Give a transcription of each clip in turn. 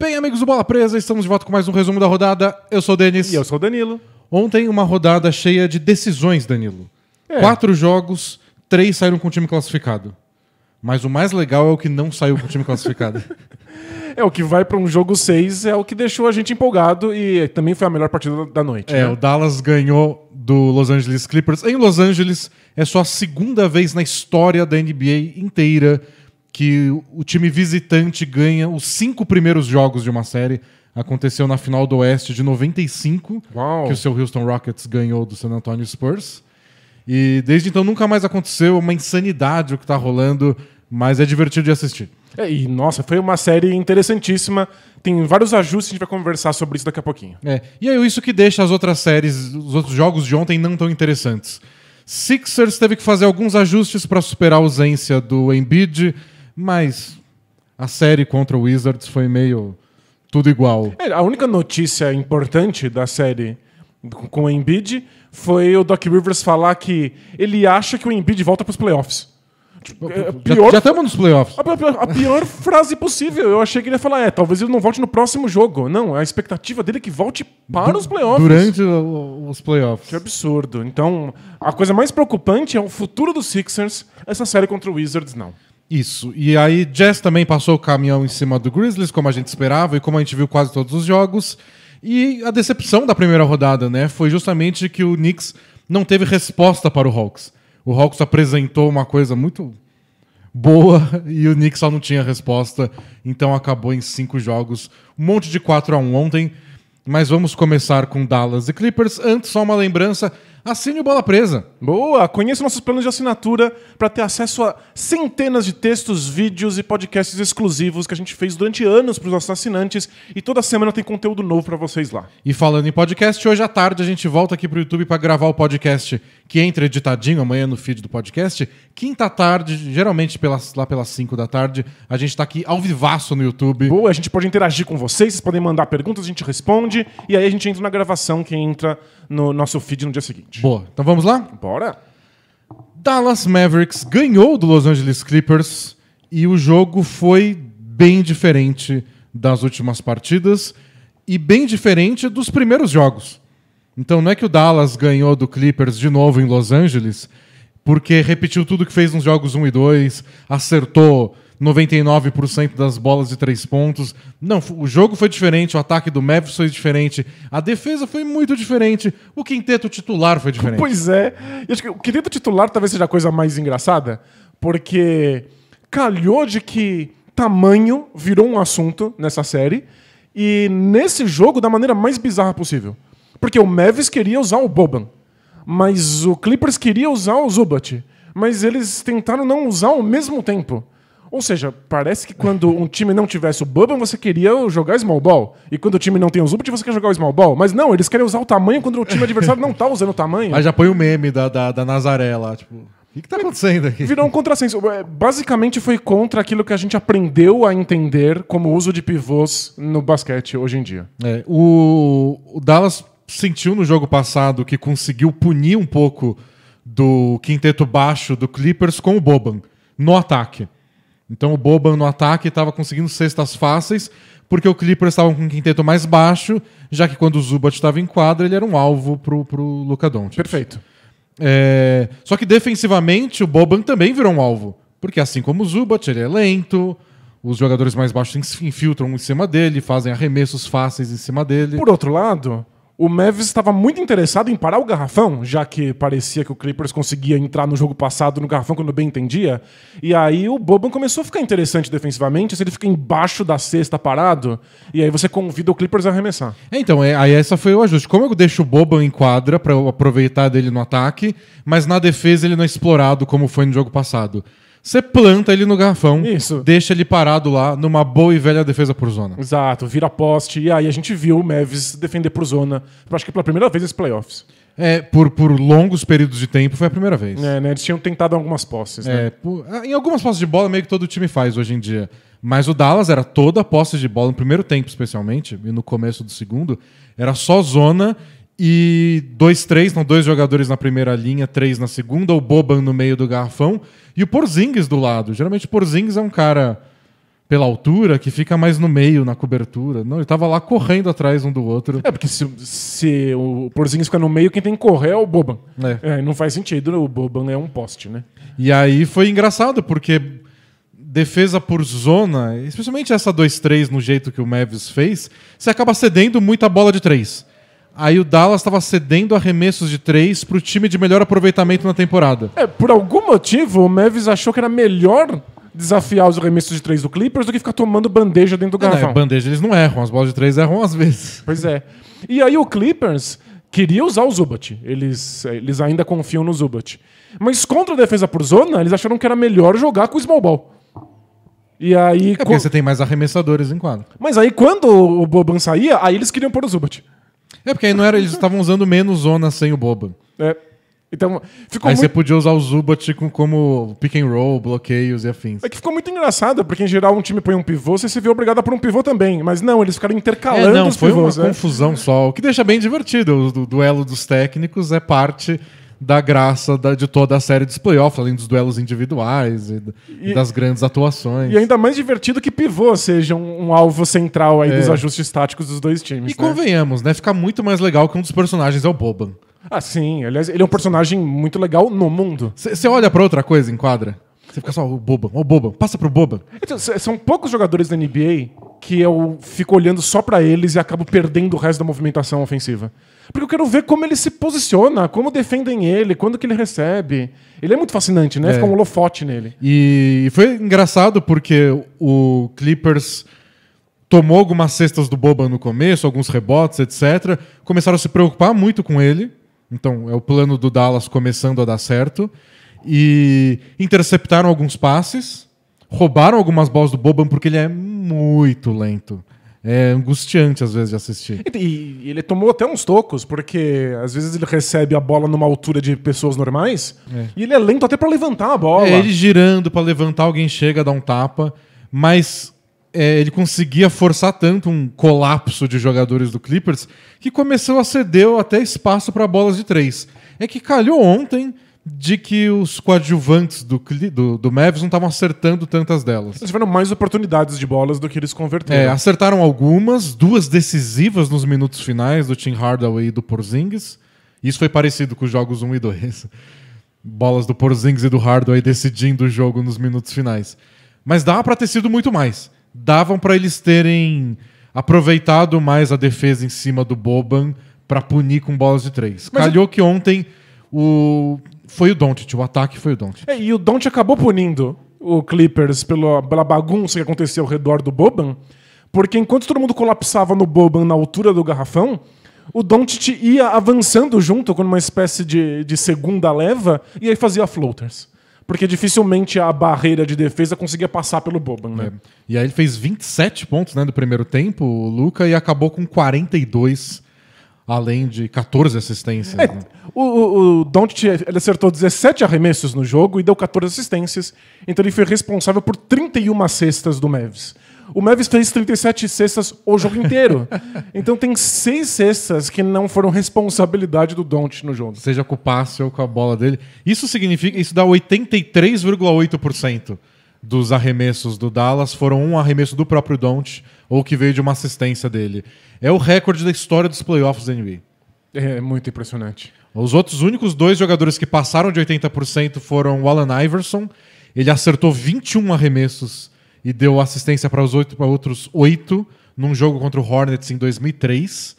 Bem, amigos do Bola Presa, estamos de volta com mais um resumo da rodada. Eu sou o Denis. E eu sou o Danilo. Ontem uma rodada cheia de decisões, Danilo. 4 jogos, 3 saíram com o time classificado. Mas o mais legal é o que não saiu com o time classificado. O que vai para um jogo 6 é o que deixou a gente empolgado e também foi a melhor partida da noite. O Dallas ganhou do Los Angeles Clippers. Em Los Angeles, é só a segunda vez na história da NBA inteira que o time visitante ganha os 5 primeiros jogos de uma série. Aconteceu na final do Oeste de 95, Uau. que o seu Houston Rockets ganhou do San Antonio Spurs. E desde então nunca mais aconteceu, uma insanidade o que tá rolando, mas é divertido de assistir. Nossa, foi uma série interessantíssima. Tem vários ajustes, a gente vai conversar sobre isso daqui a pouquinho. E é isso que deixa as outras séries, os outros jogos de ontem não tão interessantes. Sixers teve que fazer alguns ajustes para superar a ausência do Embiid, mas a série contra o Wizards foi meio tudo igual. A única notícia importante da série com o Embiid foi o Doc Rivers falar que ele acha que o Embiid volta para os playoffs. Já estamos nos playoffs. A pior frase possível. Eu achei que ele ia falar, talvez ele não volte no próximo jogo. Não, a expectativa dele é que volte para os playoffs. Durante os playoffs. Que absurdo. Então, a coisa mais preocupante é o futuro dos Sixers. Essa série contra o Wizards, não. Isso. E aí, Jazz também passou o caminhão em cima do Grizzlies, como a gente esperava e como a gente viu quase todos os jogos. E a decepção da primeira rodada, né, foi justamente que o Knicks não teve resposta para o Hawks. O Hawks apresentou uma coisa muito boa e o Knicks só não tinha resposta, então acabou em 5 jogos. Um monte de 4-1 ontem, mas vamos começar com Dallas e Clippers. Antes, só uma lembrança, assine o Bola Presa. Boa! Conheça nossos planos de assinatura para ter acesso a centenas de textos, vídeos e podcasts exclusivos que a gente fez durante anos para os nossos assinantes e toda semana tem conteúdo novo para vocês lá. E falando em podcast, hoje à tarde a gente volta aqui pro YouTube para gravar o podcast que entra editadinho amanhã no feed do podcast. Quinta tarde, geralmente lá pelas 5 da tarde, a gente tá aqui ao vivaço no YouTube. Boa, a gente pode interagir com vocês podem mandar perguntas, a gente responde e aí a gente entra na gravação que entra no nosso feed no dia seguinte. Boa, então vamos lá? Bora! Dallas Mavericks ganhou do Los Angeles Clippers e o jogo foi bem diferente das últimas partidas e bem diferente dos primeiros jogos. Então não é que o Dallas ganhou do Clippers de novo em Los Angeles porque repetiu tudo que fez nos jogos 1 e 2, acertou 99% das bolas de 3 pontos. Não, o jogo foi diferente, o ataque do Mavericks foi diferente, a defesa foi muito diferente, o quinteto titular foi diferente. Pois é, e acho que o quinteto titular talvez seja a coisa mais engraçada, porque calhou de que tamanho virou um assunto nessa série, e nesse jogo da maneira mais bizarra possível. Porque o Mavericks queria usar o Boban, mas o Clippers queria usar o Zubac, mas eles tentaram não usar ao mesmo tempo. Ou seja, parece que quando um time não tivesse o Boban, você queria jogar small ball. E quando o time não tem o Zubac, você quer jogar o small ball. Mas não, eles querem usar o tamanho quando o time adversário não tá usando o tamanho. Aí já põe o meme da Nazaré lá, tipo... O que tá acontecendo aqui? Virou um contrassenso. Basicamente foi contra aquilo que a gente aprendeu a entender como uso de pivôs no basquete hoje em dia. O Dallas sentiu no jogo passado que conseguiu punir um pouco do quinteto baixo do Clippers com o Boban no ataque. Então o Boban no ataque estava conseguindo cestas fáceis porque o Clippers estava com um quinteto mais baixo, já que quando o Zubac estava em quadra ele era um alvo pro Luka Doncic. Perfeito. Só que defensivamente o Boban também virou um alvo, porque assim como o Zubac, ele é lento, os jogadores mais baixos infiltram em cima dele, fazem arremessos fáceis em cima dele. Por outro lado, o Mavis estava muito interessado em parar o garrafão, já que parecia que o Clippers conseguia entrar no jogo passado no garrafão quando bem entendia. E aí o Boban começou a ficar interessante defensivamente, se ele fica embaixo da cesta parado, e aí você convida o Clippers a arremessar. Aí essa foi o ajuste. Como eu deixo o Boban em quadra para aproveitar dele no ataque, mas na defesa ele não é explorado como foi no jogo passado. Você planta ele no garrafão, isso, deixa ele parado lá numa boa e velha defesa por zona. Exato, vira poste, e aí a gente viu o Mavis defender por zona, acho que pela primeira vez nesses playoffs. Por longos períodos de tempo foi a primeira vez. Né, eles tinham tentado algumas posses. Né? Em algumas posses de bola meio que todo time faz hoje em dia. Mas o Dallas era toda a posse de bola, no primeiro tempo especialmente, e no começo do segundo, era só zona e 2-3, dois jogadores na primeira linha, 3 na segunda, o Boban no meio do garrafão e o Porzingis do lado. Geralmente o Porzingis é um cara pela altura que fica mais no meio, na cobertura. Não, ele tava lá correndo atrás um do outro. Porque se o Porzingis fica no meio, quem tem que correr é o Boban. Não faz sentido, o Boban é um poste, né? E aí foi engraçado, porque defesa por zona, especialmente essa 2-3 no jeito que o Mavs fez, você acaba cedendo muita bola de 3. Aí o Dallas estava cedendo arremessos de 3 pro time de melhor aproveitamento na temporada. Por algum motivo, o Mavs achou que era melhor desafiar os arremessos de 3 do Clippers do que ficar tomando bandeja dentro do garrafão. Bandeja eles não erram, as bolas de 3 erram às vezes. Pois é. E aí o Clippers queria usar o Zubat. Eles ainda confiam no Zubat. Mas contra a defesa por zona, eles acharam que era melhor jogar com o small ball. E aí... porque você tem mais arremessadores em quadro. Mas aí quando o Boban saía, aí eles queriam pôr o Zubat. Porque aí não era, eles estavam usando menos zona sem o Boban. Então, ficou aí você podia usar o Zubat como pick and roll, bloqueios e afins. É que ficou muito engraçado, porque em geral um time põe um pivô, você se vê obrigado a pôr um pivô também. Mas não, eles ficaram intercalando os pivôs. Foi uma confusão só, o que deixa bem divertido. O duelo dos técnicos é parte da graça de toda a série dos playoffs, além dos duelos individuais e das grandes atuações. E ainda mais divertido que pivô seja um alvo central aí dos ajustes táticos dos dois times. E convenhamos, né? Fica muito mais legal que um dos personagens é o Boban. Ah, sim. Aliás, ele é um personagem muito legal no mundo. Você olha pra outra coisa em quadra? Você fica só, o Boban, passa pro Boban. Então, são poucos jogadores da NBA que eu fico olhando só pra eles e acabo perdendo o resto da movimentação ofensiva. Porque eu quero ver como ele se posiciona, como defendem ele, quando que ele recebe. Ele é muito fascinante, né? Fica um holofote nele. E foi engraçado porque o Clippers tomou algumas cestas do Boban no começo, alguns rebotes, etc. Começaram a se preocupar muito com ele. Então, é o plano do Dallas começando a dar certo. E interceptaram alguns passes, roubaram algumas bolas do Boban porque ele é muito lento. É angustiante, às vezes, de assistir. E ele tomou até uns tocos, porque às vezes ele recebe a bola numa altura de pessoas normais e ele é lento até pra levantar a bola. Ele girando pra levantar, alguém chega, dá um tapa. Mas ele conseguia forçar tanto um colapso de jogadores do Clippers que começou a ceder até espaço para bolas de 3. É que calhou ontem de que os coadjuvantes do Mavs não estavam acertando tantas delas. Eles tiveram mais oportunidades de bolas do que eles converteram. Acertaram algumas, 2 decisivas nos minutos finais do Tim Hardaway e do Porzingis. Isso foi parecido com os jogos 1 e 2. Bolas do Porzingis e do Hardaway decidindo o jogo nos minutos finais. Mas dava para ter sido muito mais. Davam para eles terem aproveitado mais a defesa em cima do Boban para punir com bolas de 3. Calhou que ontem foi o Doncic, o ataque foi o Doncic. E o Doncic acabou punindo o Clippers pela bagunça que aconteceu ao redor do Boban, porque enquanto todo mundo colapsava no Boban na altura do garrafão, o Doncic ia avançando junto com uma espécie de segunda leva e aí fazia floaters. Porque dificilmente a barreira de defesa conseguia passar pelo Boban, né? E aí ele fez 27 pontos, né, no primeiro tempo, o Luka, e acabou com 42, além de 14 assistências. Né? O Doncic ele acertou 17 arremessos no jogo e deu 14 assistências. Então ele foi responsável por 31 cestas do Mavs. O Mavs fez 37 cestas o jogo inteiro. Então tem 6 cestas que não foram responsabilidade do Doncic no jogo. Seja com o passe ou com a bola dele. Isso dá 83,8% dos arremessos do Dallas foram um arremesso do próprio Doncic ou que veio de uma assistência dele. É o recorde da história dos playoffs da NBA. É muito impressionante. Os únicos 2 jogadores que passaram de 80% foram o Allen Iverson. Ele acertou 21 arremessos e deu assistência para outros 8 num jogo contra o Hornets em 2003.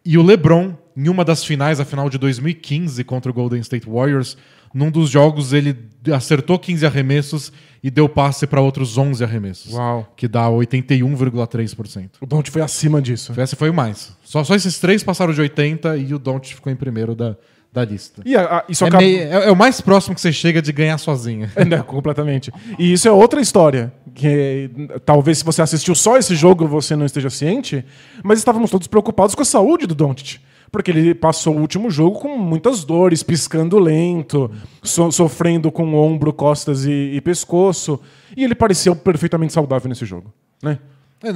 E o LeBron, em uma das finais, a final de 2015 contra o Golden State Warriors, num dos jogos ele acertou 15 arremessos e deu passe para outros 11 arremessos. Uau. Que dá 81,3%. O Doncic foi acima disso. Esse foi o mais. Só esses 3 passaram de 80 e o Doncic ficou em primeiro da lista. E isso é o mais próximo que você chega de ganhar sozinho. Completamente. E isso é outra história. Que talvez se você assistiu só esse jogo você não esteja ciente, mas estávamos todos preocupados com a saúde do Doncic. Porque ele passou o último jogo com muitas dores, piscando lento, sofrendo com ombro, costas e pescoço. E ele pareceu perfeitamente saudável nesse jogo, né?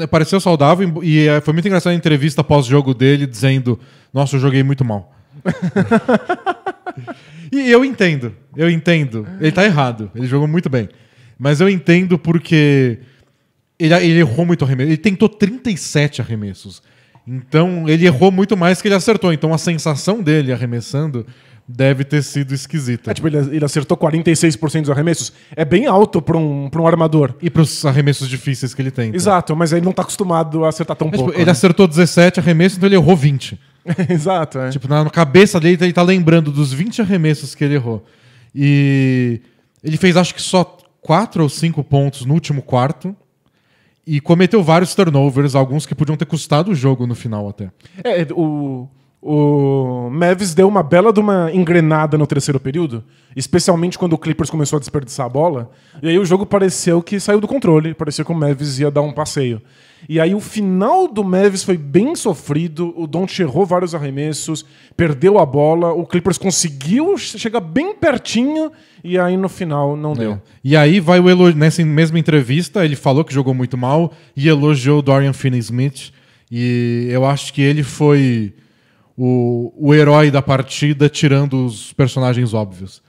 Pareceu saudável e foi muito engraçado a entrevista pós-jogo dele dizendo: nossa, eu joguei muito mal. E eu entendo. Ele tá errado. Ele jogou muito bem. Mas eu entendo porque Ele errou muito arremesso. Ele tentou 37 arremessos. Então, ele errou muito mais que ele acertou. Então, a sensação dele arremessando deve ter sido esquisita. Tipo, ele acertou 46% dos arremessos. É bem alto pra um armador. E pros arremessos difíceis que ele tem. Exato, mas ele não tá acostumado a acertar tão pouco. Tipo, ele acertou 17 arremessos, então ele errou 20. Exato, é. Tipo, na cabeça dele, ele tá lembrando dos 20 arremessos que ele errou. E ele fez, acho que só 4 ou 5 pontos no último quarto. E cometeu vários turnovers, alguns que podiam ter custado o jogo no final até. O Mavs deu uma bela de uma engrenada no terceiro período, especialmente quando o Clippers começou a desperdiçar a bola. E aí o jogo pareceu que saiu do controle, parecia que o Mavs ia dar um passeio. E aí o final do Mavs foi bem sofrido, o Doncic errou vários arremessos, perdeu a bola, o Clippers conseguiu chegar bem pertinho e aí no final não deu. E aí vai o elogio, nessa mesma entrevista, ele falou que jogou muito mal e elogiou o Dorian Finney-Smith. E eu acho que ele foi o herói da partida, tirando os personagens óbvios.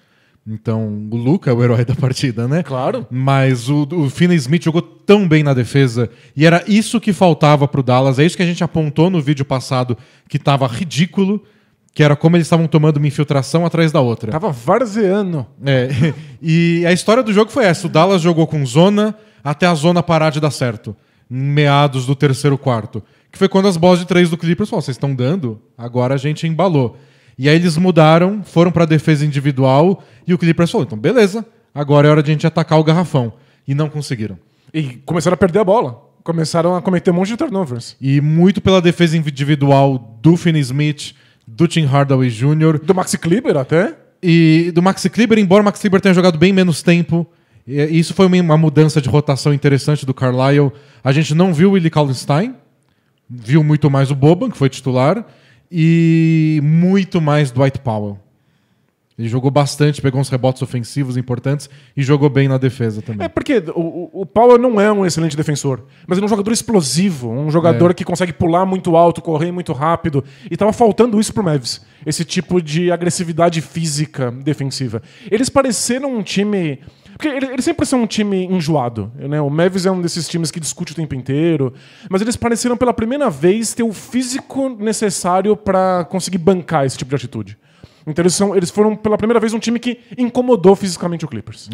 Então, o Luka é o herói da partida, né? Claro. Mas o Finney-Smith jogou tão bem na defesa e era isso que faltava pro Dallas. É isso que a gente apontou no vídeo passado, que tava ridículo, que era como eles estavam tomando uma infiltração atrás da outra. Tava varzeando. E a história do jogo foi essa. O Dallas jogou com zona até a zona parar de dar certo, em meados do terceiro quarto. Que foi quando as bolas de 3 do Clippers falaram, vocês estão dando, agora a gente embalou. E aí eles mudaram, foram para a defesa individual e o Clippers falou, então beleza, agora é hora de a gente atacar o garrafão. E não conseguiram. E começaram a perder a bola. Começaram a cometer um monte de turnovers. E muito pela defesa individual do Finney-Smith, do Tim Hardaway Jr. Do Maxi Kleber até. E do Maxi Kleber, embora o Maxi Kleber tenha jogado bem menos tempo. Isso foi uma mudança de rotação interessante do Carlisle. A gente não viu o Willie Cauley-Stein. Viu muito mais o Boban, que foi titular, e muito mais Dwight Powell. Ele jogou bastante, pegou uns rebotes ofensivos importantes e jogou bem na defesa também. Porque o Powell não é um excelente defensor, mas ele é um jogador explosivo, um jogador que consegue pular muito alto, correr muito rápido, e tava faltando isso pro Mavs, esse tipo de agressividade física defensiva. Eles pareceram um time... Porque eles sempre são um time enjoado, né? O Mavs é um desses times que discute o tempo inteiro, mas eles pareceram pela primeira vez ter o físico necessário para conseguir bancar esse tipo de atitude. Então eles foram pela primeira vez um time que incomodou fisicamente o Clippers.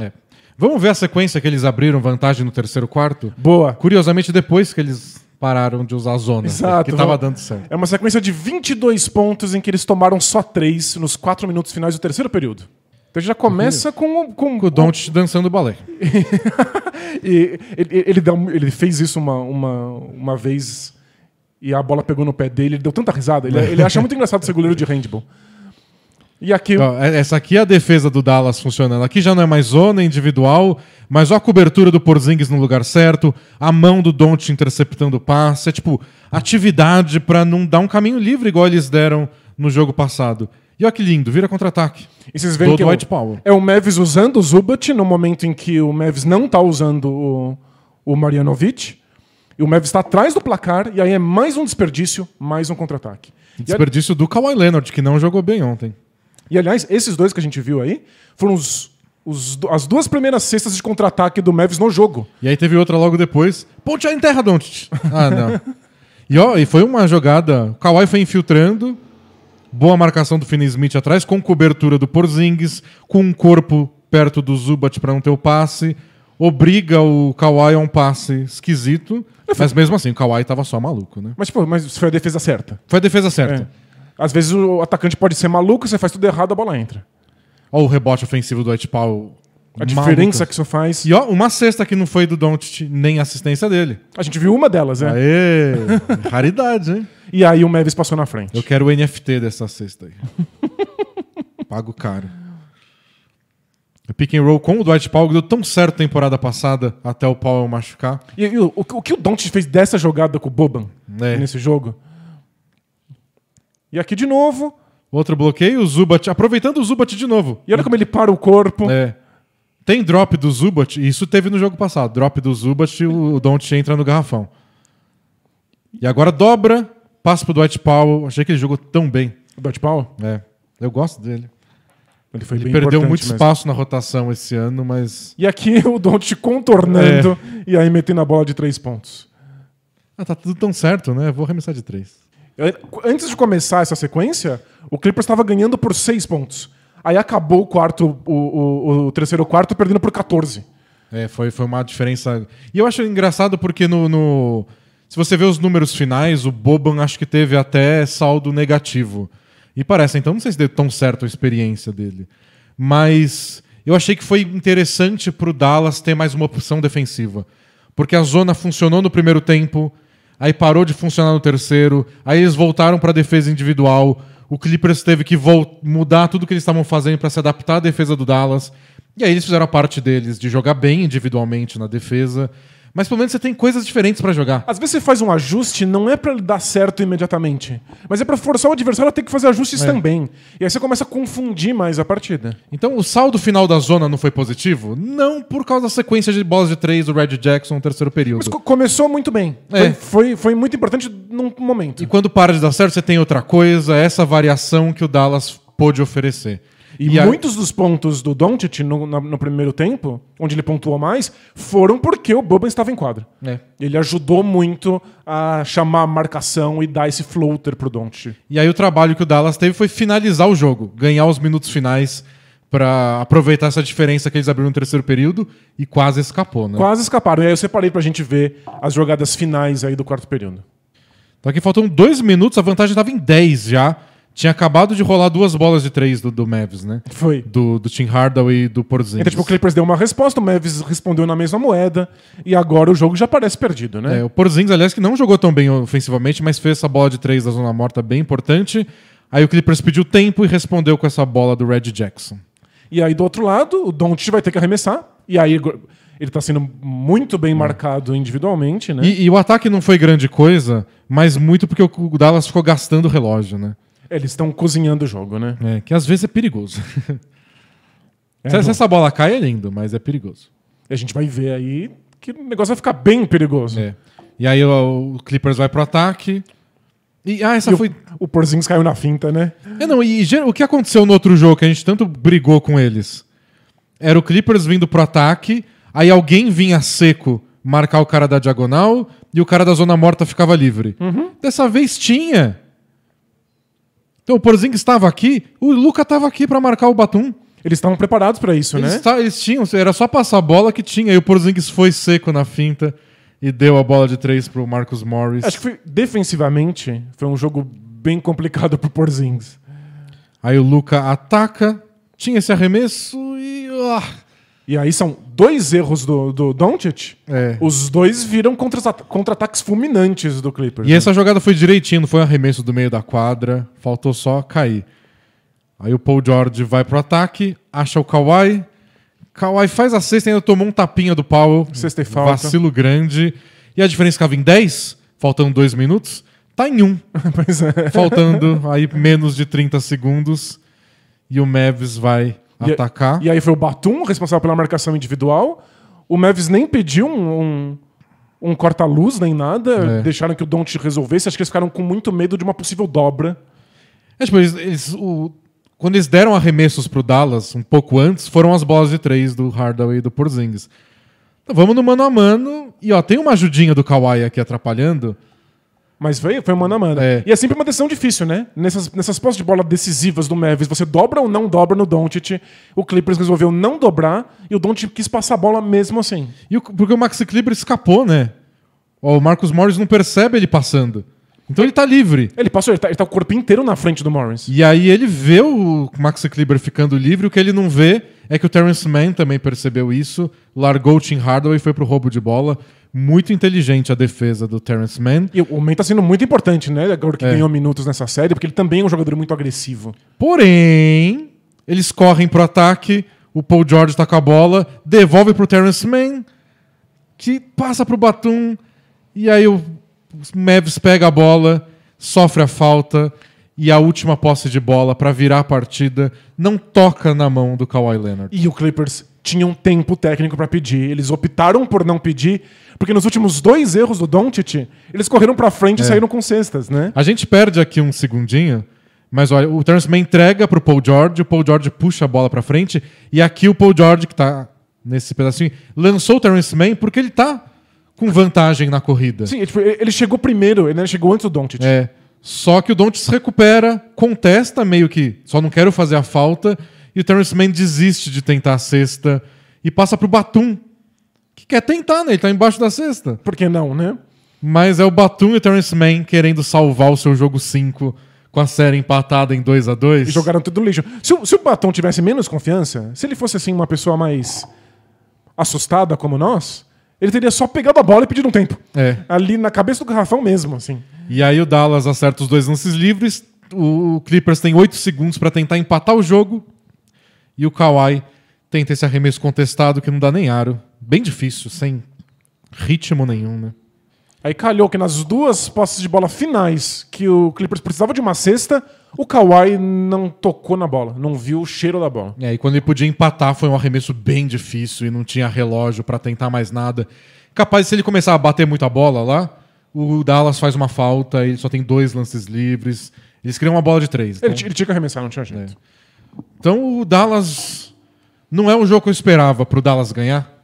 Vamos ver a sequência que eles abriram vantagem no terceiro quarto? Boa. Curiosamente, depois que eles pararam de usar a zona, Exato, que estava dando certo. É uma sequência de 22 pontos em que eles tomaram só 3 nos 4 minutos finais do terceiro período. Então já começa com o Doncic dançando balé. E ele fez isso uma vez e a bola pegou no pé dele, ele deu tanta risada. Ele acha muito engraçado ser goleiro de handball. E aqui... Essa aqui é a defesa do Dallas funcionando. Aqui já não é mais zona individual, mas ó a cobertura do Porzingis no lugar certo, a mão do Doncic interceptando o passe. É tipo, atividade pra não dar um caminho livre igual eles deram no jogo passado. E olha que lindo, vira contra-ataque. E vocês veem que Dwight Powell. É o Mavs usando o Zubac no momento em que o Mavs não está usando o Marjanovic. E o Mavs está atrás do placar, e aí é mais um desperdício, mais um contra-ataque. Desperdício do Kawhi Leonard, que não jogou bem ontem. E aliás, esses dois que a gente viu aí foram as duas primeiras cestas de contra-ataque do Mavs no jogo. E aí teve outra logo depois. Ponte em terra, Doncic. Não. E foi uma jogada. O Kawhi foi infiltrando. Boa marcação do Finney-Smith atrás, com cobertura do Porzingis, com um corpo perto do Zubac para não ter o passe. Obriga o Kawhi a um passe esquisito. Mas mesmo assim, o Kawhi tava só maluco, né? Mas foi a defesa certa. Foi a defesa certa. Às vezes o atacante pode ser maluco, você faz tudo errado, a bola entra. Olha o rebote ofensivo do Dwight Powell. A diferença que isso faz. E ó, uma cesta que não foi do Doncic, nem assistência dele. A gente viu uma delas, né? Aê! Raridade, hein? E aí o Mavs passou na frente. Eu quero o NFT dessa cesta aí. Pago caro. O pick and roll com o Dwight Powell deu tão certo temporada passada até o Powell machucar. E o que o Doncic fez dessa jogada com o Boban nesse jogo? E aqui de novo. Outro bloqueio, o Zubac, aproveitando o Zubac de novo. E olha como ele para o corpo. Tem drop do Zubac, isso teve no jogo passado. Drop do Zubac, o Doncic entra no garrafão. E agora dobra, passa pro Dwight Powell. Achei que ele jogou tão bem. O Dwight Powell? Eu gosto dele. Ele foi Ele bem perdeu importante muito mesmo. espaço na rotação esse ano, mas... E aqui o Doncic contornando e aí metendo a bola de 3 pontos. tá tudo tão certo, né? Vou arremessar de 3. Antes de começar essa sequência, o Clippers estava ganhando por 6 pontos. Aí acabou o terceiro quarto perdendo por 14. Foi uma diferença... E eu acho engraçado porque se você vê os números finais, o Boban acho que teve até saldo negativo. E parece, então não sei se deu tão certo a experiência dele. Mas eu achei que foi interessante pro Dallas ter mais uma opção defensiva. Porque a zona funcionou no primeiro tempo, aí parou de funcionar no terceiro, aí eles voltaram pra defesa individual, o Clippers teve que mudar tudo que eles estavam fazendo para se adaptar à defesa do Dallas, e aí eles fizeram a parte deles de jogar bem individualmente na defesa, mas pelo menos você tem coisas diferentes para jogar. Às vezes você faz um ajuste, não é pra ele dar certo imediatamente, mas é pra forçar o adversário a ter que fazer ajustes também. E aí você começa a confundir mais a partida. Então o saldo final da zona não foi positivo? Não por causa da sequência de bolas de 3 do Red Jackson no terceiro período. Mas começou muito bem. Foi muito importante num momento. E quando para de dar certo, você tem outra coisa, essa variação que o Dallas pôde oferecer. E muitos dos pontos do Doncic no primeiro tempo, onde ele pontuou mais, foram porque o Boban estava em quadro. Ele ajudou muito a chamar a marcação e dar esse floater pro Doncic. E aí o trabalho que o Dallas teve foi finalizar o jogo, ganhar os minutos finais para aproveitar essa diferença que eles abriram no terceiro período e quase escapou, né? Quase escaparam. E aí eu separei pra gente ver as jogadas finais aí do quarto período. Então aqui faltam 2 minutos, a vantagem estava em 10 já. Tinha acabado de rolar 2 bolas de 3 do Mavs, né? Foi. Do Tim Hardaway e do Porzingis. Então, tipo, o Clippers deu uma resposta, o Mavs respondeu na mesma moeda, e agora o jogo já parece perdido, né? O Porzingis, aliás, que não jogou tão bem ofensivamente, mas fez essa bola de 3 da zona morta bem importante. Aí o Clippers pediu tempo e respondeu com essa bola do Red Jackson. E aí, do outro lado, o Doncic vai ter que arremessar, e aí ele tá sendo muito bem marcado individualmente, né? E o ataque não foi grande coisa, mas muito porque o Dallas ficou gastando o relógio, né? Eles estão cozinhando o jogo, né? Que às vezes é perigoso. Se essa bola cai é lindo, mas é perigoso. E a gente vai ver aí que o negócio vai ficar bem perigoso. E aí o Clippers vai pro ataque. O Porzingis caiu na finta, né? O que aconteceu no outro jogo, que a gente tanto brigou com eles? Era o Clippers vindo pro ataque, aí alguém vinha seco marcar o cara da diagonal e o cara da zona morta ficava livre. Dessa vez tinha. Então o Porzingis estava aqui, o Luka estava aqui para marcar o Batum. Eles estavam preparados para isso, né? Eles tinham, era só passar a bola que tinha. E o Porzingis foi seco na finta e deu a bola de 3 pro Marcus Morris. Acho que defensivamente foi um jogo bem complicado pro Porzingis. Aí o Luka ataca, tinha esse arremesso e... E aí são 2 erros do Doncic. Os 2 viram contra-ataques fulminantes do Clippers. E essa jogada foi direitinho, não foi um arremesso do meio da quadra. Faltou só cair. Aí o Paul George vai pro ataque, acha o Kawhi. Kawhi faz a cesta e ainda tomou um tapinha do Powell. Cesta e falta. Vacilo grande. E a diferença ficava em 10, faltando 2 minutos, tá em 1. Pois é. Faltando aí menos de 30 segundos. E o Mavs vai atacar. E aí foi o Batum responsável pela marcação individual. O Mavs nem pediu um corta-luz nem nada. Deixaram que o Doncic resolvesse. Acho que eles ficaram com muito medo de uma possível dobra. Quando eles deram arremessos pro Dallas, um pouco antes, foram as bolas de 3 do Hardaway e do Porzingis. Então vamos no mano a mano. E tem uma ajudinha do Kawhi aqui atrapalhando. Mas foi mano a mano. E é sempre uma decisão difícil, né? Nessas posses de bola decisivas do Mavs, você dobra ou não dobra no Doncic. O Clippers resolveu não dobrar e o Doncic quis passar a bola mesmo assim. Porque o Maxi Kleber escapou, né? O Marcus Morris não percebe ele passando. Então ele tá livre. Ele passou, ele tá o corpo inteiro na frente do Morris. E aí ele vê o Maxi Kleber ficando livre. O que ele não vê é que o Terrence Mann também percebeu isso. Largou o Tim Hardaway e foi pro roubo de bola. Muito inteligente a defesa do Terrence Mann. E o Mann tá sendo muito importante, né? Agora que ganhou minutos nessa série, porque ele também é um jogador muito agressivo. Porém, eles correm pro ataque. O Paul George tá com a bola. Devolve pro Terrence Mann, que passa pro Batum. E aí o Mavs pega a bola, sofre a falta e a última posse de bola para virar a partida não toca na mão do Kawhi Leonard. E o Clippers tinha um tempo técnico para pedir. Eles optaram por não pedir, porque nos últimos 2 erros do Doncic, eles correram para frente e saíram com cestas, né? A gente perde aqui um segundinho, Mas olha, o Terrence Mann entrega pro Paul George, o Paul George puxa a bola pra frente, e aqui o Paul George, que tá nesse pedacinho, lançou o Terrence Mann porque ele tá com vantagem na corrida. Sim, tipo, ele chegou primeiro, ele chegou antes do Doncic. Só que o Doncic se recupera, contesta meio que, só não quero fazer a falta, e o Terrence Mann desiste de tentar a cesta e passa pro Batum, que quer tentar, né? Ele tá embaixo da cesta. Por que não, né? Mas é o Batum e o Terrence Mann querendo salvar o seu jogo 5 com a série empatada em 2-2. E jogaram tudo no lixo. Se o Batum tivesse menos confiança, se ele fosse assim uma pessoa mais assustada como nós, ele teria só pegado a bola e pedido um tempo. Ali na cabeça do garrafão mesmo, assim. E aí o Dallas acerta os 2 lances livres, o Clippers tem 8 segundos pra tentar empatar o jogo e o Kawhi tenta esse arremesso contestado que não dá nem aro. Bem difícil, sem ritmo nenhum, né? Aí calhou que nas 2 posses de bola finais que o Clippers precisava de uma cesta, o Kawhi não tocou na bola, não viu o cheiro da bola. E quando ele podia empatar foi um arremesso bem difícil e não tinha relógio pra tentar mais nada. Capaz, se ele começar a bater muita bola lá, o Dallas faz uma falta, ele só tem 2 lances livres. Eles criam uma bola de 3. Então... Ele tinha que arremessar, não tinha jeito. Então o Dallas... Não é um jogo que eu esperava pro Dallas ganhar.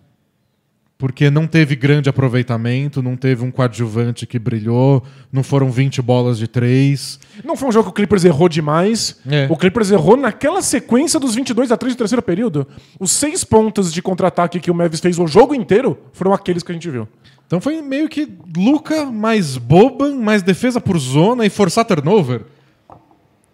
Porque não teve grande aproveitamento, não teve um coadjuvante que brilhou, não foram 20 bolas de 3. Não foi um jogo que o Clippers errou demais. O Clippers errou naquela sequência dos 22-3 do terceiro período. Os 6 pontos de contra-ataque que o Mavis fez o jogo inteiro foram aqueles que a gente viu. Então foi meio que Luka mais Boban, mais defesa por zona e forçar turnover.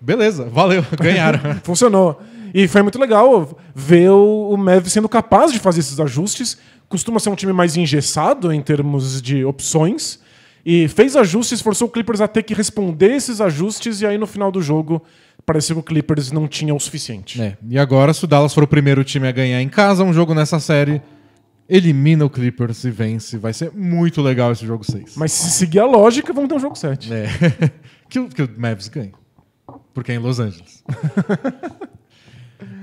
Beleza, valeu, ganharam. Funcionou. E foi muito legal ver o Mavis sendo capaz de fazer esses ajustes. Costuma ser um time mais engessado em termos de opções. E fez ajustes, forçou o Clippers a ter que responder esses ajustes. E aí no final do jogo, parecia que o Clippers não tinha o suficiente. E agora, se o Dallas for o primeiro time a ganhar em casa um jogo nessa série, elimina o Clippers e vence. Vai ser muito legal esse jogo 6. Mas se seguir a lógica, vamos ter um jogo 7. que o Mavs ganha. Porque é em Los Angeles.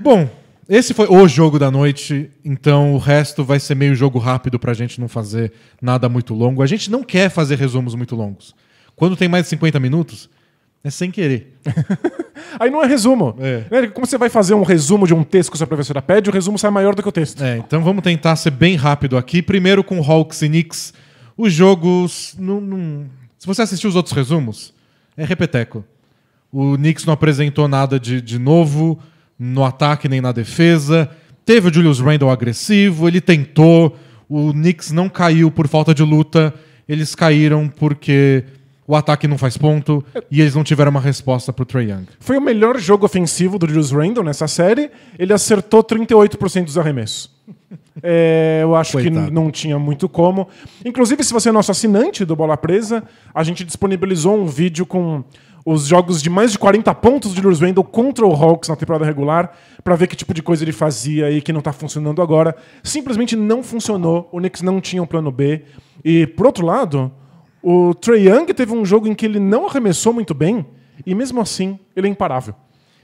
Bom, esse foi o jogo da noite, então o resto vai ser meio jogo rápido pra gente não fazer nada muito longo. A gente não quer fazer resumos muito longos. Quando tem mais de 50 minutos, é sem querer. Aí não é resumo. Como você vai fazer um resumo de um texto que a sua professora pede, o resumo sai maior do que o texto. Então vamos tentar ser bem rápido aqui. Primeiro com Hawks e Knicks. Os jogos... Se você assistiu os outros resumos, é repeteco. O Knicks não apresentou nada de novo no ataque nem na defesa. Teve o Julius Randle agressivo, ele tentou. O Knicks não caiu por falta de luta. Eles caíram porque o ataque não faz ponto e eles não tiveram uma resposta pro Trae Young. Foi o melhor jogo ofensivo do Julius Randle nessa série. Ele acertou 38% dos arremessos. Eu acho Coitado. Que não tinha muito como. Inclusive, se você é nosso assinante do Bola Presa, a gente disponibilizou um vídeo com os jogos de mais de 40 pontos de Julius Randle contra o Hawks na temporada regular, pra ver que tipo de coisa ele fazia e que não tá funcionando agora. Simplesmente não funcionou, o Knicks não tinha um plano B. E, por outro lado, o Trae Young teve um jogo em que ele não arremessou muito bem, e mesmo assim, ele é imparável.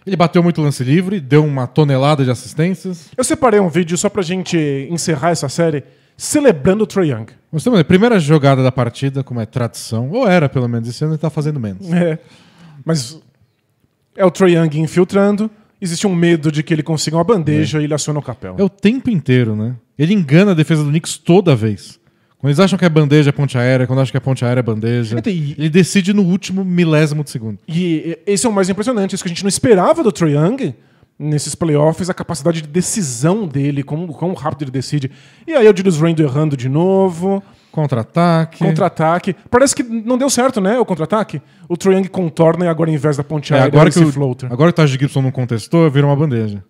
Ele bateu muito lance livre, deu uma tonelada de assistências. Eu separei um vídeo só pra gente encerrar essa série celebrando o Trae Young. A primeira jogada da partida, como é tradição, ou era pelo menos, esse ano ele tá fazendo menos. Mas é o Trae Young infiltrando, existe um medo de que ele consiga uma bandeja e ele aciona o capel. É o tempo inteiro, né? Ele engana a defesa do Knicks toda vez. Quando eles acham que é bandeja, é ponte aérea. Quando acham que é ponte aérea, é bandeja. Ele decide no último milésimo de segundo. E esse é o mais impressionante. Isso que a gente não esperava do Trae Young nesses playoffs, a capacidade de decisão dele, quão rápido ele decide. E aí o Julius Randle errando de novo. Contra-ataque. Parece que não deu certo, né, o contra-ataque. O Trae Young contorna e agora, ao invés da ponte aérea, agora que floater. Agora que o Taj Gibson não contestou, virou uma bandeja.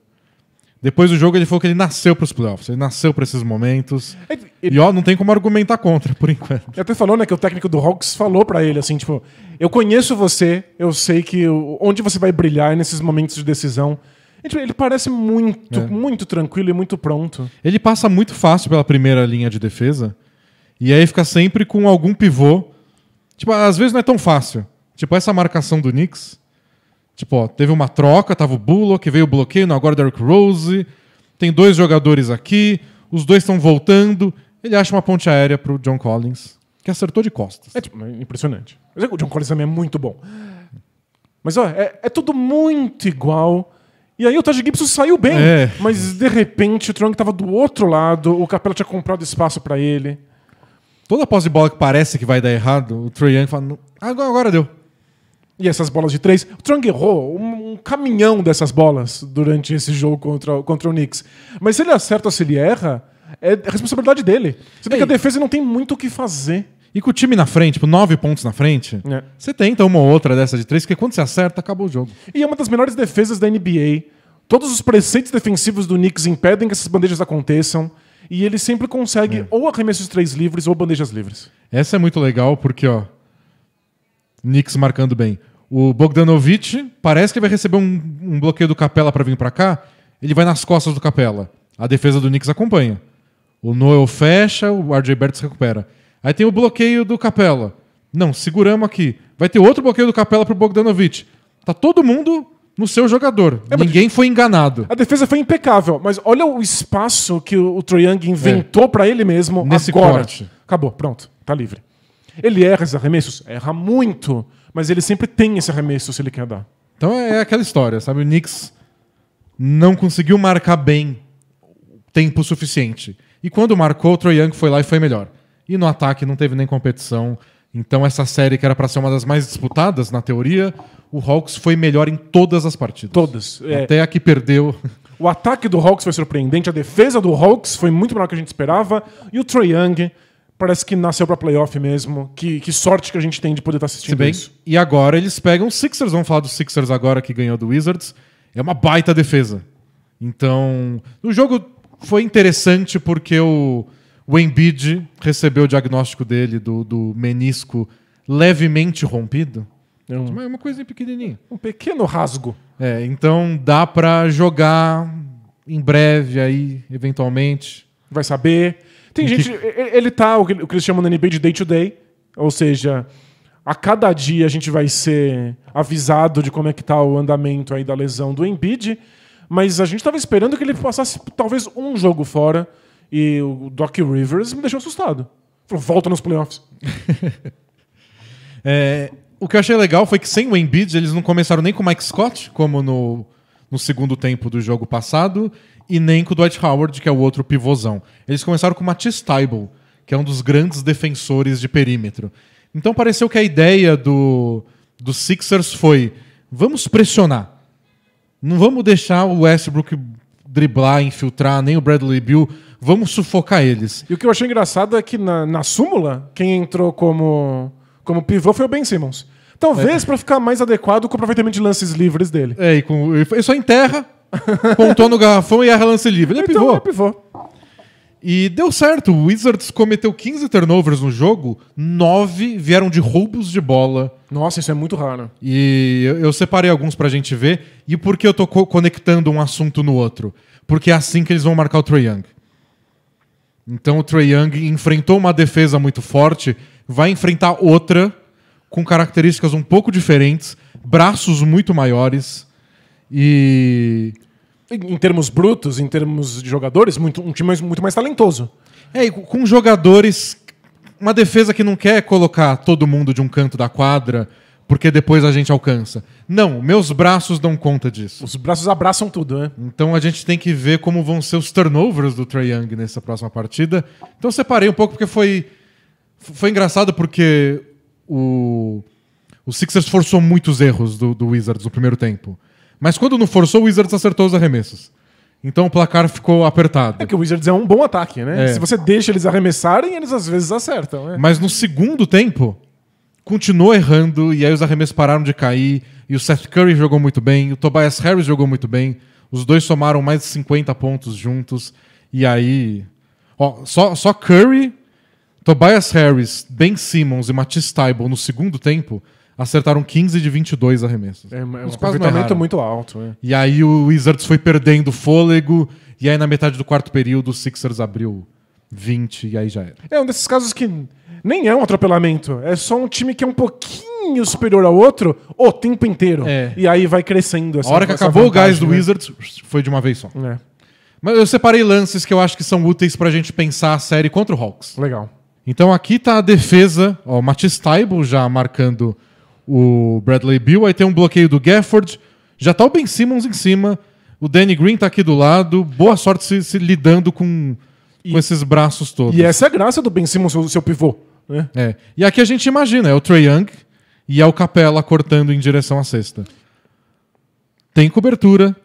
Depois do jogo, ele falou que ele nasceu para os playoffs. Ele nasceu para esses momentos. E não tem como argumentar contra, por enquanto. Ele até falou, né, que o técnico do Hawks falou para ele, assim, tipo, eu conheço você, eu sei que onde você vai brilhar é nesses momentos de decisão. Ele parece muito tranquilo e muito pronto. Ele passa muito fácil pela primeira linha de defesa. E aí fica sempre com algum pivô. Tipo, às vezes não é tão fácil. Tipo, essa marcação do Knicks. Tipo, teve uma troca, tava o Bullock, veio o bloqueio, agora o Derrick Rose. Tem 2 jogadores aqui, os 2 estão voltando. Ele acha uma ponte aérea pro John Collins, que acertou de costas. Impressionante. O John Collins também é muito bom. Mas é tudo muito igual. E aí o Taj Gibson saiu bem, mas de repente o Trae Young tava do outro lado, o Capela tinha comprado espaço pra ele. Toda posse de bola que parece que vai dar errado, o Trae Young fala, agora deu. E essas bolas de 3, o Trae Young errou um caminhão dessas bolas durante esse jogo contra o Knicks. Mas se ele acerta ou se ele erra, é responsabilidade dele. Você vê que a defesa não tem muito o que fazer. E com o time na frente, tipo, 9 pontos na frente, você tenta uma ou outra dessa de 3, porque quando você acerta, acabou o jogo. E é uma das melhores defesas da NBA. Todos os preceitos defensivos do Knicks impedem que essas bandejas aconteçam. E ele sempre consegue ou arremessos 3 livres ou bandejas livres. Essa é muito legal porque, Knicks marcando bem. O Bogdanovic parece que vai receber um bloqueio do Capela pra vir pra cá. Ele vai nas costas do Capela. A defesa do Knicks acompanha. O Noel fecha, o RJ Barrett se recupera. Aí tem o bloqueio do Capela. Não, seguramos aqui. Vai ter outro bloqueio do Capela pro Bogdanovic. Tá todo mundo no seu jogador. Ninguém foi enganado. A defesa foi impecável, mas olha o espaço que o Trae Young inventou pra ele mesmo nesse agora. corte. Acabou, pronto, tá livre. Ele erra esses arremessos? Erra muito, mas ele sempre tem esse arremesso se ele quer dar. Então é aquela história, sabe? O Knicks não conseguiu marcar bem tempo suficiente. E quando marcou, o Trae Young foi lá e foi melhor. E no ataque não teve nem competição. Então essa série, que era para ser uma das mais disputadas, na teoria, o Hawks foi melhor em todas as partidas. Todas. Até a que perdeu. O ataque do Hawks foi surpreendente, a defesa do Hawks foi muito melhor do que a gente esperava. E o Trae Young parece que nasceu pra playoff mesmo. Que sorte que a gente tem de poder estar assistindo isso. E agora eles pegam os Sixers. Vamos falar dos Sixers agora, que ganhou do Wizards. É uma baita defesa. Então, o jogo foi interessante porque o Embiid recebeu o diagnóstico dele do menisco levemente rompido. É uma coisinha pequenininha. Um pequeno rasgo. Então dá pra jogar em breve aí, eventualmente. Vai saber. Tem gente... Ele tá, o que eles chamam na NBA de day to day. Ou seja, a cada dia a gente vai ser avisado de como é que tá o andamento aí da lesão do Embiid. Mas a gente tava esperando que ele passasse talvez um jogo fora. E o Doc Rivers me deixou assustado. Falou, volta nos playoffs. O que eu achei legal foi que sem o Embiid eles não começaram nem com o Mike Scott, como no segundo tempo do jogo passado, e nem com o Dwight Howard, que é o outro pivôzão. Eles começaram com o Matisse Thybulle, que é um dos grandes defensores de perímetro. Então pareceu que a ideia do Sixers foi, vamos pressionar. Não vamos deixar o Westbrook driblar, infiltrar, nem o Bradley Beal. Vamos sufocar eles. E o que eu achei engraçado é que na súmula, quem entrou como pivô foi o Ben Simmons. Talvez para ficar mais adequado com o aproveitamento de lances livres dele. Ele só enterra, pontou no garrafão e erra lance livre. Ele é pivô. Então é pivô. E deu certo. O Wizards cometeu 15 turnovers no jogo, 9 vieram de roubos de bola. Nossa, isso é muito raro. E eu separei alguns pra gente ver. E por que eu tô conectando um assunto no outro? Porque é assim que eles vão marcar o Trae Young. Então o Trae Young enfrentou uma defesa muito forte, vai enfrentar outra com características um pouco diferentes, braços muito maiores e... Em termos brutos, em termos de jogadores, um time muito mais talentoso. E com jogadores... Uma defesa que não quer colocar todo mundo de um canto da quadra porque depois a gente alcança. Não, meus braços dão conta disso. Os braços abraçam tudo, né? Então a gente tem que ver como vão ser os turnovers do Trae Young nessa próxima partida. Então eu separei um pouco porque foi engraçado porque o Sixers forçou muitos erros do Wizards no primeiro tempo. Mas quando não forçou, o Wizards acertou os arremessos. Então o placar ficou apertado. É que o Wizards é um bom ataque, né? Se você deixa eles arremessarem, eles às vezes acertam, né? Mas no segundo tempo, continuou errando e aí os arremessos pararam de cair. E o Seth Curry jogou muito bem, o Tobias Harris jogou muito bem. Os dois somaram mais de 50 pontos juntos. E aí... Só Curry, Tobias Harris, Ben Simmons e Matisse Thybulle no segundo tempo acertaram 15 de 22 arremessos. Um aproveitamento muito alto. E aí o Wizards foi perdendo fôlego. E aí na metade do quarto período o Sixers abriu 20 e aí já era. É um desses casos que nem é um atropelamento. É só um time que é um pouquinho superior ao outro o tempo inteiro. E aí vai crescendo. A hora que acabou vantagem, o gás do Wizards foi de uma vez só. Mas eu separei lances que eu acho que são úteis pra gente pensar a série contra o Hawks. Legal. Então aqui tá a defesa. O Matisse Thybulle já marcando o Bradley Beal, aí tem um bloqueio do Gafford, já tá o Ben Simmons em cima, o Danny Green tá aqui do lado, boa sorte se lidando com esses braços todos. E essa é a graça do Ben Simmons, seu pivô. Né? E aqui a gente imagina, é o Trae Young e é o Capela cortando em direção à cesta. Tem cobertura,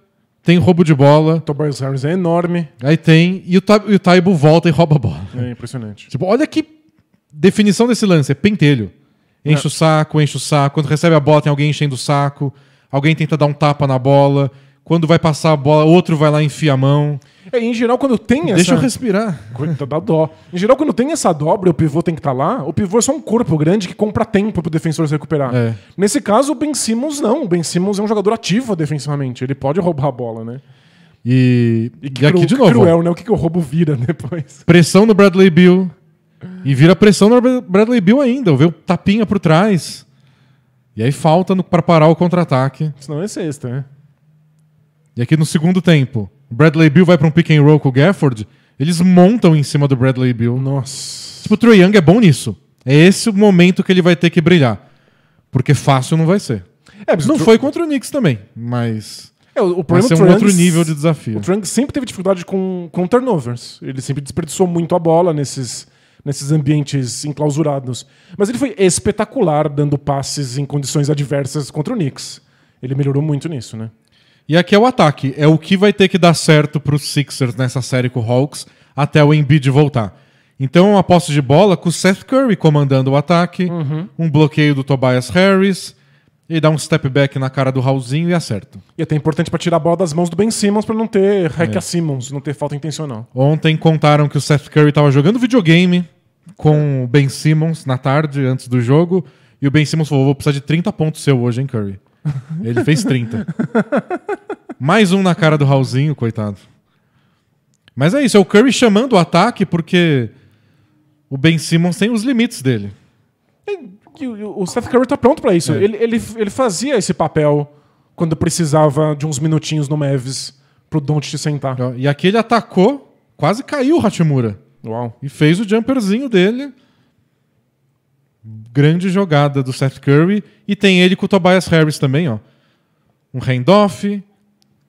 tem roubo de bola. Tobias Harris é enorme. Aí tem, e o Taibo volta e rouba a bola. É impressionante. Tipo, olha que definição desse lance, é pentelho. Enche o saco. Quando recebe a bola, tem alguém enchendo o saco. Alguém tenta dar um tapa na bola. Quando vai passar a bola, outro vai lá e enfia a mão. Em geral, quando tem essa... Deixa eu respirar. Coisa da dó. Em geral, quando tem essa dobra e o pivô tem que estar lá, o pivô é só um corpo grande que compra tempo pro defensor se recuperar. Nesse caso, o Ben Simmons não. O Ben Simmons é um jogador ativo defensivamente. Ele pode roubar a bola, né? E aqui de novo. Cruel, né? O que o roubo vira depois? Pressão no Bradley Beal. E vira pressão no Bradley Beal ainda. Vê o tapinha por trás. E aí falta pra parar o contra-ataque. Senão é sexta, né? E aqui no segundo tempo, o Bradley Beal vai pra um pick and roll com o Gafford. Eles montam em cima do Bradley Beal. Nossa. Tipo, o Trae Young é bom nisso. É esse o momento que ele vai ter que brilhar. Porque fácil não vai ser. Mas não foi contra o Knicks também, mas... o vai ser um outro nível de desafio. O Trae sempre teve dificuldade com turnovers. Ele sempre desperdiçou muito a bola nesses ambientes enclausurados. Mas ele foi espetacular dando passes em condições adversas contra o Knicks. Ele melhorou muito nisso, né? E aqui é o ataque. É o que vai ter que dar certo para os Sixers nessa série com o Hawks até o Embiid voltar. Então, uma posse de bola com o Seth Curry comandando o ataque, um bloqueio do Tobias Harris, e dá um step back na cara do Raulzinho e acerta. E até importante para tirar a bola das mãos do Ben Simmons para não ter hack a Simmons, não ter falta intencional. Ontem contaram que o Seth Curry estava jogando videogame com o Ben Simmons na tarde, antes do jogo, e o Ben Simmons falou, vou precisar de 30 pontos seu hoje, hein, Curry? Ele fez 30. Mais um na cara do Raulzinho, coitado. Mas é isso, é o Curry chamando o ataque porque o Ben Simmons tem os limites dele. O Seth Curry tá pronto pra isso. Ele fazia esse papel quando precisava de uns minutinhos no Mavs pro Doncic sentar. E aqui ele atacou, quase caiu o Hachimura. Uau. E fez o jumperzinho dele. Grande jogada do Seth Curry. E tem ele com o Tobias Harris também, ó. Um handoff,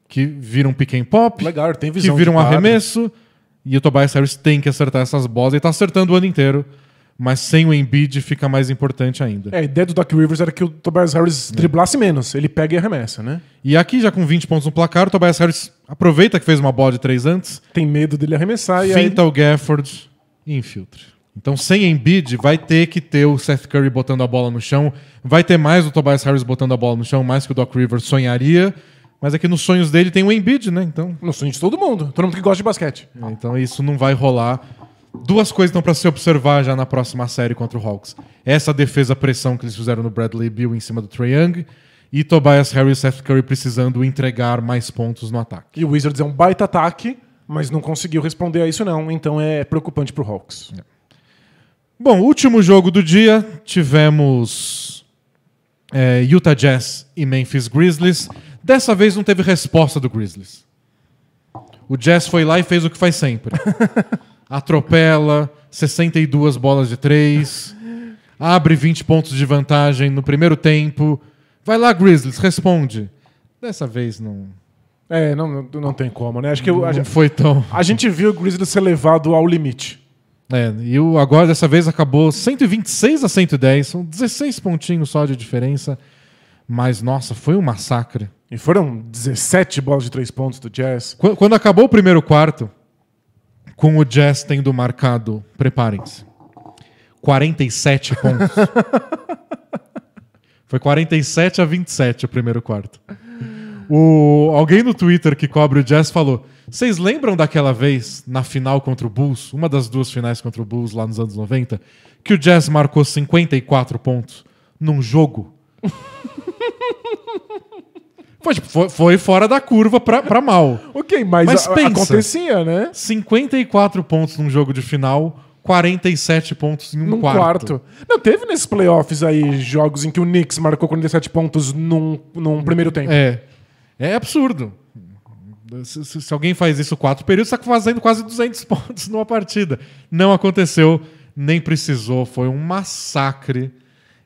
que vira um pick and pop. Legal, tem visão que vira um de quadra. arremesso. E o Tobias Harris tem que acertar essas bolas. Ele tá acertando o ano inteiro. Mas sem o Embiid fica mais importante ainda. A ideia do Doc Rivers era que o Tobias Harris driblasse menos. Ele pega e arremessa, né? E aqui, já com 20 pontos no placar, o Tobias Harris aproveita que fez uma bola de 3 antes. Tem medo dele arremessar e finta o Gafford e infiltra. Então, sem Embiid, vai ter que ter o Seth Curry botando a bola no chão. Vai ter mais o Tobias Harris botando a bola no chão, mais que o Doc Rivers sonharia. Mas aqui nos sonhos dele tem o Embiid, né? Então, no sonho de todo mundo que gosta de basquete. Então isso não vai rolar. Duas coisas estão para se observar já na próxima série contra o Hawks. Essa defesa-pressão que eles fizeram no Bradley Beal em cima do Trae Young e Tobias Harris e Seth Curry precisando entregar mais pontos no ataque. E o Wizards é um baita ataque, mas não conseguiu responder a isso não. Então é preocupante pro Hawks. Bom, último jogo do dia, tivemos Utah Jazz e Memphis Grizzlies. Dessa vez não teve resposta do Grizzlies. O Jazz foi lá e fez o que faz sempre. Atropela, 62 bolas de 3, abre 20 pontos de vantagem no primeiro tempo. Vai lá, Grizzlies, responde. Dessa vez não... não tem como, né? Acho que não foi tão... A gente viu o Grizzlies ser levado ao limite. E agora dessa vez acabou 126 a 110, são 16 pontinhos só de diferença. Mas, nossa, foi um massacre. E foram 17 bolas de 3 pontos do Jazz. Quando acabou o primeiro quarto, com o Jazz tendo marcado, preparem-se, 47 pontos. Foi 47 a 27 o primeiro quarto. Alguém no Twitter que cobre o Jazz falou: vocês lembram daquela vez, na final contra o Bulls, uma das duas finais contra o Bulls lá nos anos 90, que o Jazz marcou 54 pontos num jogo? Foi fora da curva pra mal. Ok, mas pensa, acontecia, né? 54 pontos num jogo de final, 47 pontos em um quarto. Não, teve nesses playoffs aí jogos em que o Knicks marcou 47 pontos num primeiro tempo. É absurdo. Se alguém faz isso 4 períodos, está fazendo quase 200 pontos numa partida. Não aconteceu, nem precisou. Foi um massacre.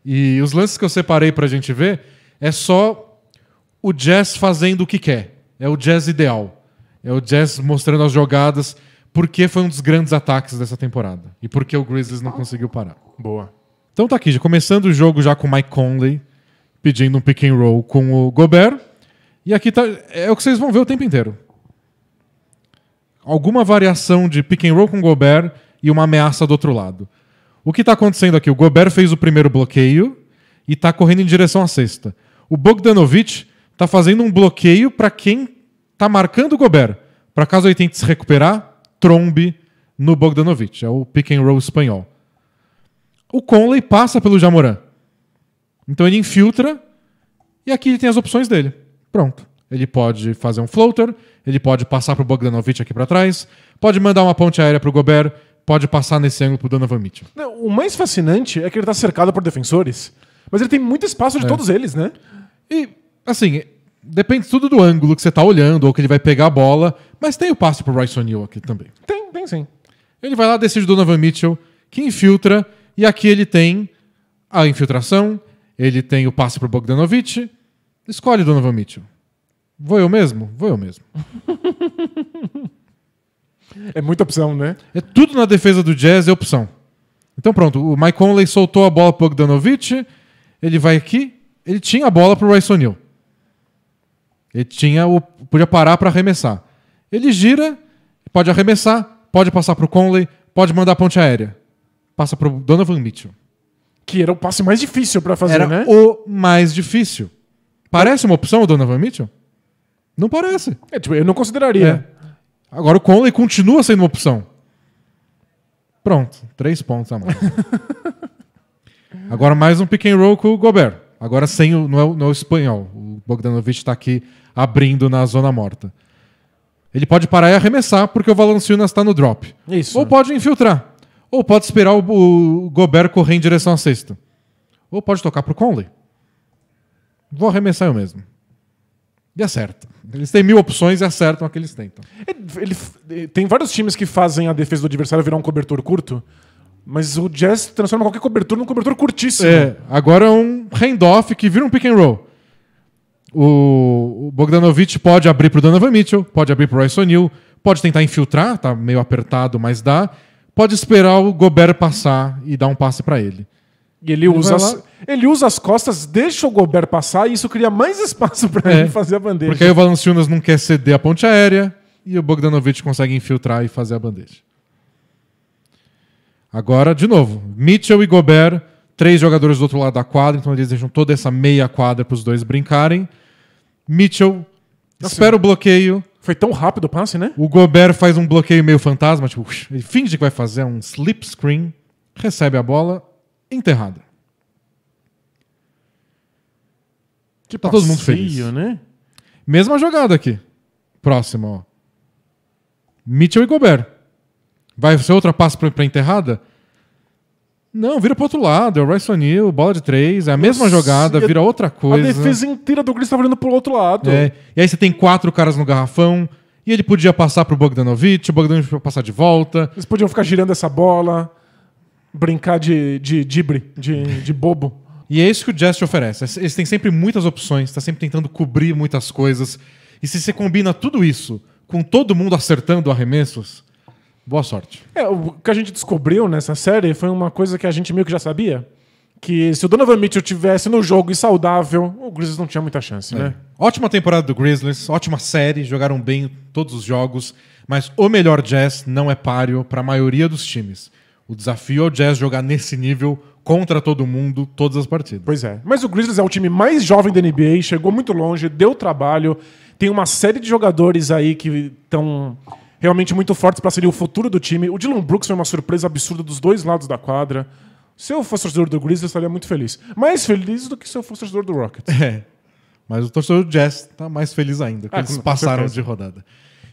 E os lances que eu separei pra gente ver é só o Jazz fazendo o que quer. É o Jazz ideal. É o Jazz mostrando as jogadas, porque foi um dos grandes ataques dessa temporada. E porque o Grizzlies não conseguiu parar. Boa. Então tá aqui, já começando o jogo já com o Mike Conley pedindo um pick and roll com o Gobert. E aqui tá, é o que vocês vão ver o tempo inteiro. Alguma variação de pick and roll com o Gobert e uma ameaça do outro lado. O que está acontecendo aqui? O Gobert fez o primeiro bloqueio e está correndo em direção à cesta. O Bogdanovic está fazendo um bloqueio para quem está marcando o Gobert. Para caso ele tente se recuperar, trombe no Bogdanovic. É o pick and roll espanhol. O Conley passa pelo Ja Morant. Então ele infiltra e aqui ele tem as opções dele. Pronto. Ele pode fazer um floater, ele pode passar para o Bogdanovic aqui para trás, pode mandar uma ponte aérea para o Gobert, pode passar nesse ângulo para o Donovan Mitchell. Não, o mais fascinante é que ele está cercado por defensores, mas ele tem muito espaço de todos eles, né? E, assim, depende tudo do ângulo que você está olhando ou que ele vai pegar a bola, mas tem o passe para o Royce O'Neal aqui também. Tem sim. Ele vai lá, decide o Donovan Mitchell, que infiltra, e aqui ele tem a infiltração, ele tem o passe para o Bogdanovic, escolhe o Donovan Mitchell. Vou eu mesmo? Vou eu mesmo. É muita opção, né? É tudo na defesa do Jazz é opção. Então pronto, o Mike Conley soltou a bola pro Bogdanovic, ele vai aqui, ele tinha a bola pro Royce O'Neal. Ele podia parar para arremessar. Ele gira, pode arremessar, pode passar pro Conley, pode mandar a ponte aérea. Passa pro Donovan Mitchell. Que era o passe mais difícil para fazer, era né? o mais difícil. Parece uma opção o Donovan Mitchell? Não parece. Tipo, eu não consideraria. Agora o Conley continua sendo uma opção. Pronto, 3 pontos a mais. Agora mais um pick and roll com o Gobert. Agora sem não é o espanhol. O Bogdanovic está aqui abrindo na zona morta. Ele pode parar e arremessar porque o Valanciunas está no drop. Isso. Ou pode infiltrar. Ou pode esperar o Gobert correr em direção à cesta. Ou pode tocar pro Conley. Vou arremessar eu mesmo. E acerta. Eles têm 1000 opções e acertam a que eles tentam. Tem vários times que fazem a defesa do adversário virar um cobertor curto, mas o Jazz transforma qualquer cobertura num cobertor curtíssimo. Agora é um handoff que vira um pick and roll. O Bogdanovic pode abrir pro Donovan Mitchell, pode abrir pro Royce O'Neal, pode tentar infiltrar, tá meio apertado, mas dá. Pode esperar o Gobert passar e dar um passe para ele. E ele usa as costas, deixa o Gobert passar e isso cria mais espaço para ele fazer a bandeja. Porque aí o Valanciunas não quer ceder a ponte aérea e o Bogdanovic consegue infiltrar e fazer a bandeja. Agora, de novo, Mitchell e Gobert, 3 jogadores do outro lado da quadra, então eles deixam toda essa meia quadra para os dois brincarem. Mitchell espera o bloqueio. Foi tão rápido o passe, né? O Gobert faz um bloqueio meio fantasma, tipo, ele finge que vai fazer um slip screen, recebe a bola, enterrada. Que tá todo mundo feliz, né? Mesma jogada aqui. Próxima, ó. Mitchell e Gobert. Vai ser outra passe pra enterrada? Não, vira pro outro lado. É o Royce O'Neal, bola de 3. É a mesma jogada, vira outra coisa. A defesa inteira do Grizzlies tá olhando pro outro lado. E aí você tem 4 caras no garrafão. E ele podia passar pro Bogdanovic, o Bogdanovic podia passar de volta. Eles podiam ficar girando essa bola, brincar de drible, de bobo. E é isso que o Jazz te oferece. Eles têm sempre muitas opções, tá sempre tentando cobrir muitas coisas. E se você combina tudo isso com todo mundo acertando arremessos, boa sorte. O que a gente descobriu nessa série foi uma coisa que a gente meio que já sabia. Que se o Donovan Mitchell tivesse no jogo e saudável, o Grizzlies não tinha muita chance, né? Ótima temporada do Grizzlies, ótima série, jogaram bem todos os jogos, mas o melhor Jazz não é páreo para a maioria dos times. O desafio é o Jazz jogar nesse nível contra todo mundo, todas as partidas. Pois é. Mas o Grizzlies é o time mais jovem da NBA, chegou muito longe, deu trabalho, tem uma série de jogadores aí que estão realmente muito fortes para ser o futuro do time. O Dillon Brooks foi uma surpresa absurda dos dois lados da quadra. Se eu fosse torcedor do Grizzlies, eu estaria muito feliz. Mais feliz do que se eu fosse torcedor do Rockets. Mas o torcedor do Jazz tá mais feliz ainda, porque eles passaram de rodada.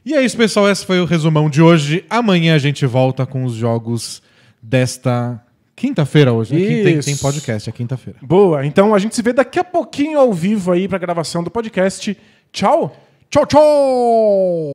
E é isso, pessoal. Esse foi o resumão de hoje. Amanhã a gente volta com os jogos desta quinta-feira hoje. Tem podcast, é quinta-feira. Boa. Então a gente se vê daqui a pouquinho ao vivo aí pra gravação do podcast. Tchau. Tchau, tchau!